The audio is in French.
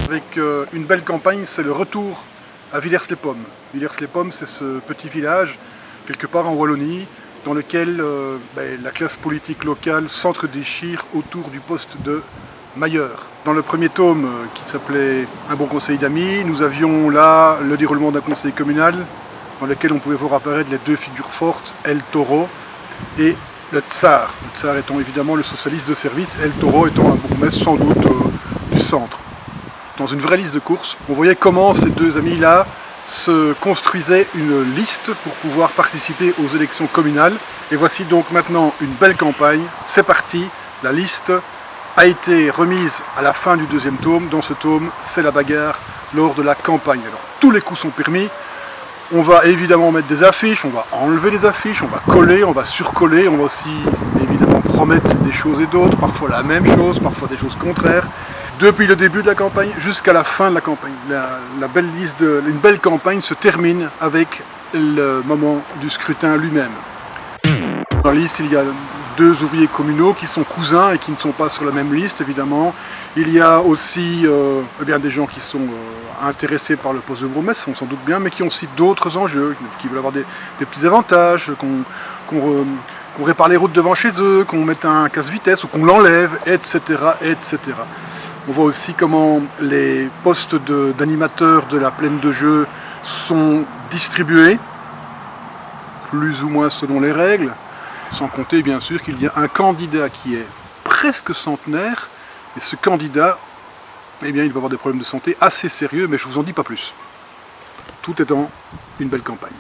avec une belle campagne, c'est le retour à Villers-les-Pommes. Villers-les-Pommes, c'est ce petit village, quelque part en Wallonie, dans lequel la classe politique locale s'entre-déchire autour du poste de Mailleur. Dans le premier tome, qui s'appelait Un bon conseil d'amis, nous avions là le déroulement d'un conseil communal, dans lequel on pouvait voir apparaître les deux figures fortes, El Toro et le Tsar. Le Tsar étant évidemment le socialiste de service, El Toro étant un bourgmestre sans doute du centre. Dans une vraie liste de courses, on voyait comment ces deux amis-là se construisaient une liste pour pouvoir participer aux élections communales. Et voici donc maintenant une belle campagne, c'est parti, la liste a été remise à la fin du deuxième tome. Dans ce tome, c'est la bagarre lors de la campagne. Alors tous les coups sont permis. On va évidemment mettre des affiches, on va enlever des affiches, on va coller, on va surcoller, on va aussi évidemment promettre des choses et d'autres, parfois la même chose, parfois des choses contraires. Depuis le début de la campagne jusqu'à la fin de la campagne. Une belle campagne se termine avec le moment du scrutin lui-même. Dans la liste, il y a deux ouvriers communaux qui sont cousins et qui ne sont pas sur la même liste, évidemment. Il y a aussi des gens qui sont intéressés par le poste de bourgmestre, on s'en doute bien, mais qui ont aussi d'autres enjeux, qui veulent avoir des petits avantages, qu'on répare les routes devant chez eux, qu'on mette un casse-vitesse ou qu'on l'enlève, etc., etc. On voit aussi comment les postes d'animateurs de la plaine de jeu sont distribués, plus ou moins selon les règles, sans compter bien sûr qu'il y a un candidat qui est presque centenaire, et ce candidat, il va avoir des problèmes de santé assez sérieux, mais je ne vous en dis pas plus. Tout est dans une belle campagne.